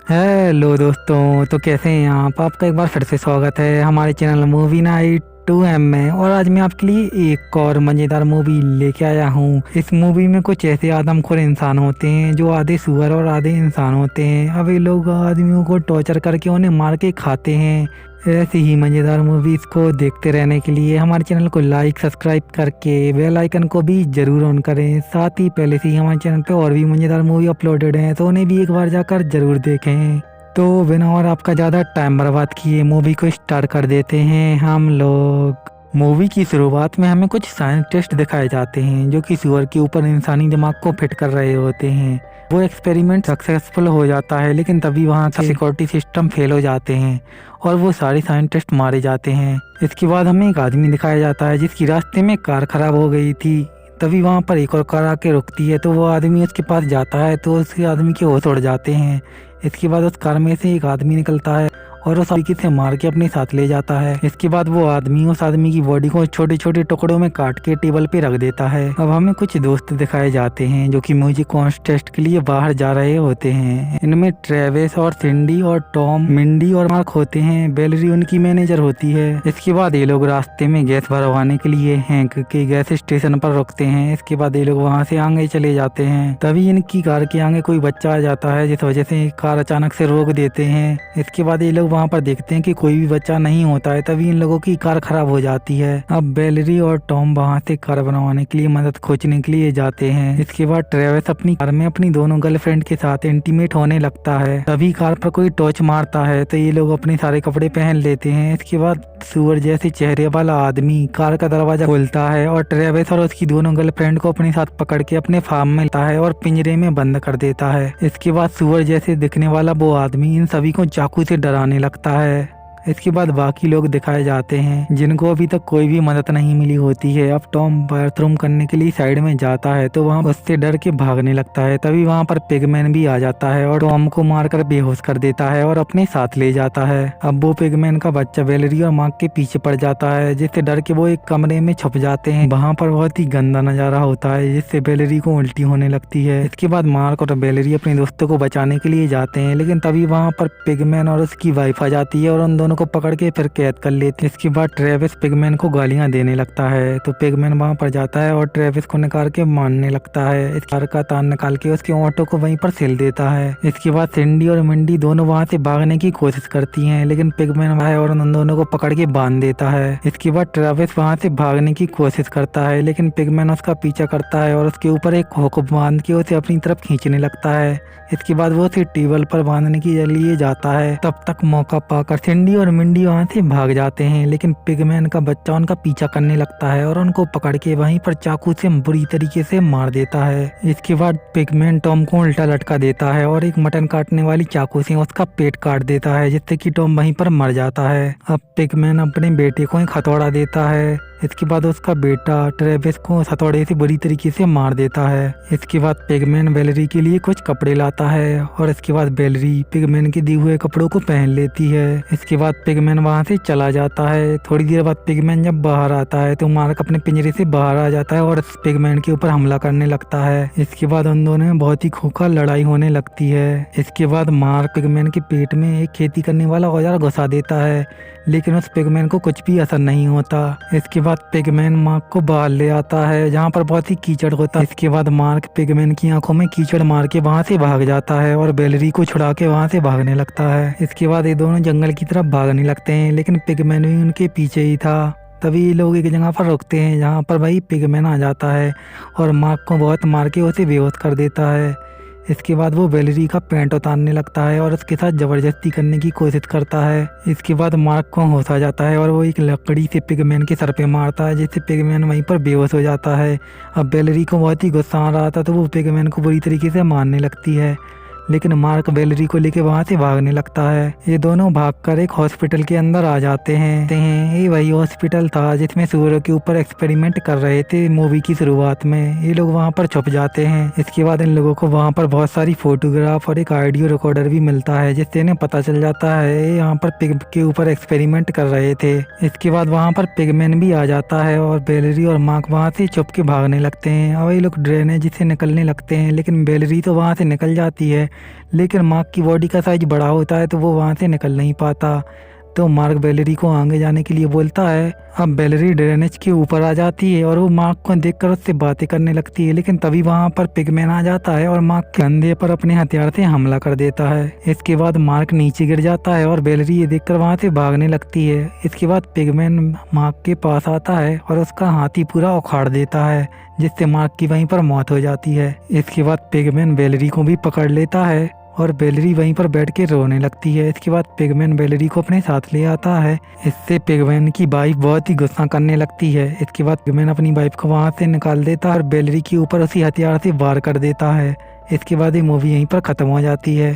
Hello दोस्तों, तो कैसे हैं आप? आपका एक बार फिर से स्वागत है हमारे चैनल मूवी नाइट 2M में। और आज मैं आपके लिए एक और मज़ेदार मूवी लेके आया हूँ। इस मूवी में कुछ ऐसे आदमखोर इंसान होते हैं जो आधे सुअर और आधे इंसान होते हैं। अब ये लोग आदमियों को टॉर्चर करके उन्हें मार के खाते हैं। ऐसी ही मज़ेदार मूवीज़ को देखते रहने के लिए हमारे चैनल को लाइक सब्सक्राइब करके बेल आइकन को भी ज़रूर ऑन करें। साथ ही पहले से ही हमारे चैनल पे और भी मज़ेदार मूवी अपलोडेड हैं, तो उन्हें भी एक बार जाकर ज़रूर देखें। तो बिना और आपका ज़्यादा टाइम बर्बाद किए मूवी को स्टार्ट कर देते हैं हम लोग। मूवी की शुरुआत में हमें कुछ साइंटिस्ट दिखाए जाते हैं जो कि सुअर के ऊपर इंसानी दिमाग को फिट कर रहे होते हैं। वो एक्सपेरिमेंट सक्सेसफुल हो जाता है, लेकिन तभी वहाँ का सिक्योरिटी सिस्टम फेल हो जाते हैं और वो सारे साइंटिस्ट मारे जाते हैं। इसके बाद हमें एक आदमी दिखाया जाता है जिसकी रास्ते में कार खराब हो गई थी। तभी वहाँ पर एक और कार आके रुकती है, तो वो आदमी उसके पास जाता है तो उस आदमी के होश उड़ जाते हैं। इसके बाद उस कार में से एक आदमी निकलता है और उस आदमी से मार के अपने साथ ले जाता है। इसके बाद वो आदमी उस आदमी की बॉडी को छोटे छोटे टुकड़ों में काट के टेबल पे रख देता है। अब हमें कुछ दोस्त दिखाए जाते हैं जो कि म्यूजिक कॉन्टेस्ट के लिए बाहर जा रहे होते हैं। इनमें ट्रेविस और सिंडी और टॉम, मिंडी और मार्क होते हैं। बेलरी उनकी मैनेजर होती है। इसके बाद ये लोग रास्ते में गैस भरवाने के लिए हैंक के गैस स्टेशन पर रुकते हैं। इसके बाद ये लोग वहाँ से आगे चले जाते हैं। तभी इनकी कार के आगे कोई बच्चा आ जाता है, जिस वजह से कार अचानक से रोक देते हैं। इसके बाद ये लोग वहाँ पर देखते हैं कि कोई भी बच्चा नहीं होता है। तभी इन लोगों की कार खराब हो जाती है। अब बेलरी और टॉम वहाँ से कार बनवाने के लिए मदद खोजने के लिए जाते हैं। इसके बाद ट्रेविस अपनी कार में अपनी दोनों गर्लफ्रेंड के साथ इंटीमेट होने लगता है। तभी कार पर कोई टॉर्च मारता है तो ये लोग अपने सारे कपड़े पहन लेते हैं। इसके बाद सुअर जैसे चेहरे वाला आदमी कार का दरवाजा खोलता है और ट्रेविस और उसकी दोनों गर्लफ्रेंड को अपने साथ पकड़ के अपने फार्म में लाता है और पिंजरे में बंद कर देता है। इसके बाद सुअर जैसे दिखने वाला वो आदमी इन सभी को चाकू से डराने लगता है। इसके बाद बाकी लोग दिखाए जाते हैं जिनको अभी तक कोई भी मदद नहीं मिली होती है। अब टॉम बाथरूम करने के लिए साइड में जाता है तो वहाँ उससे डर के भागने लगता है। तभी वहाँ पर पिगमैन भी आ जाता है और टॉम को मारकर बेहोश कर देता है और अपने साथ ले जाता है। अब वो पिगमैन का बच्चा बेलरी और मार्क के पीछे पड़ जाता है, जिससे डर के वो एक कमरे में छुप जाते हैं। वहाँ पर बहुत ही गंदा नजारा होता है जिससे बेलरी को उल्टी होने लगती है। इसके बाद मार्क और बेलरी अपने दोस्तों को बचाने के लिए जाते हैं, लेकिन तभी वहाँ पर पिगमैन और उसकी वाइफ आ जाती है और उन दोनों को पकड़ के फिर कैद कर लेते। इसके बाद ट्रेविस पिगमैन को गालियां देने लगता है, तो पिगमैन वहां पर जाता है और ट्रेविस को निकाल के मारने लगता है। इस कार का तार निकाल के उसके ऑटो को वहीं पर सिल देता है। इसके बाद सिंडी और मिंडी दोनों वहां से भागने की कोशिश करती हैं, लेकिन पिगमैन वहां और उन दोनों को पकड़ के बांध देता है। इसके बाद ट्रेविस वहां से भागने की कोशिश करता है, लेकिन पिगमैन उसका पीछा करता है और उसके ऊपर एक हुक बांध के उसे अपनी तरफ खींचने लगता है। इसके बाद वो उसे टेबल पर बांधने के लिए जाता है। तब तक मौका पाकर सिंडी और मिंडी वहाँ से भाग जाते हैं, लेकिन पिगमैन का बच्चा उनका पीछा करने लगता है और उनको पकड़ के वहीं पर चाकू से बुरी तरीके से मार देता है। इसके बाद पिगमैन टॉम को उल्टा लटका देता है और एक मटन काटने वाली चाकू से उसका पेट काट देता है, जिससे कि टॉम वहीं पर मर जाता है। अब पिगमैन अपने बेटे को एक हथौड़ा देता है। इसके बाद उसका बेटा ट्रेविस को हथौड़े से बुरी तरीके से मार देता है। इसके बाद पिगमैन बेलरी के लिए कुछ कपड़े लाता है और इसके बाद बेलरी पिगमैन के दिए हुए कपड़ों को पहन लेती है। इसके बाद पिगमैन वहां से चला जाता है। थोड़ी देर बाद पिगमैन जब बाहर आता है तो मार्क अपने पिंजरे से बाहर आ जाता है और पिगमैन के ऊपर हमला करने लगता है। इसके बाद उन दोनों में बहुत ही खूंखार लड़ाई होने लगती है। इसके बाद मार्क पिगमैन के पेट में एक खेती करने वाला औजार घुसा देता है, लेकिन उस पिगमैन को कुछ भी असर नहीं होता। इसके बाद पिगमैन मार्क को बाहर ले आता है जहाँ पर बहुत ही कीचड़ होता है। इसके बाद मार्क पिगमैन की आंखों में कीचड़ मार के वहाँ से भाग जाता है और बेलरी को छुड़ा के वहाँ से भागने लगता है। इसके बाद ये दोनों जंगल की तरफ भागने लगते हैं, लेकिन पिगमैन भी उनके पीछे ही था। तभी लोग एक जगह पर रुकते हैं जहाँ पर भाई पिगमैन आ जाता है और मार्क को बहुत मार के उसे बेहोश कर देता है। इसके बाद वो बेलरी का पैंट उतारने लगता है और उसके साथ जबरदस्ती करने की कोशिश करता है। इसके बाद मार्क को होश आ जाता है और वो एक लकड़ी से पिगमैन के सर पे मारता है, जिससे पिगमैन वहीं पर बेहोश हो जाता है। अब बेलरी को बहुत ही गुस्सा आ रहा था तो वो पिगमैन को बुरी तरीके से मारने लगती है, लेकिन मार्क बेलरी को लेके वहां से भागने लगता है। ये दोनों भागकर एक हॉस्पिटल के अंदर आ जाते हैं। ये वही हॉस्पिटल था जिसमें सूअरों के ऊपर एक्सपेरिमेंट कर रहे थे मूवी की शुरुआत में। ये लोग वहां पर छुप जाते हैं। इसके बाद इन लोगों को वहां पर बहुत सारी फोटोग्राफ और एक ऑडियो रिकॉर्डर भी मिलता है, जिससे इन्हें पता चल जाता है ये यहाँ पर पिग के ऊपर एक्सपेरिमेंट कर रहे थे। इसके बाद वहाँ पर पिगमैन भी आ जाता है और बेलरी और मार्क वहाँ से छुप के भागने लगते हैं और ये लोग ड्रेनेज से निकलने लगते हैं, लेकिन बेलरी तो वहाँ से निकल जाती है लेकिन मार्क की बॉडी का साइज बड़ा होता है तो वो वहाँ से निकल नहीं पाता। तो मार्क बेलरी को आगे जाने के लिए बोलता है। अब बेलरी ड्रेनेज के ऊपर आ जाती है और वो मार्क को देखकर उससे बातें करने लगती है, लेकिन तभी वहाँ पर पिगमैन आ जाता है और मार्क के कंधे पर अपने हथियार से हमला कर देता है। इसके बाद मार्क नीचे गिर जाता है और बेलरी ये देखकर वहाँ से भागने लगती है। इसके बाद पिगमैन मार्क के पास आता है और उसका हाथी पूरा उखाड़ देता है, जिससे मार्क की वहीं पर मौत हो जाती है। इसके बाद पिगमैन बेलरी को भी पकड़ लेता है और बेलरी वहीं पर बैठ के रोने लगती है। इसके बाद पिगमैन बेलरी को अपने साथ ले आता है। इससे पिगमैन की वाइफ बहुत ही गुस्सा करने लगती है। इसके बाद पिगमैन अपनी वाइफ को वहाँ से निकाल देता है और बेलरी के ऊपर उसी हथियार से वार कर देता है। इसके बाद ये मूवी यहीं पर खत्म हो जाती है।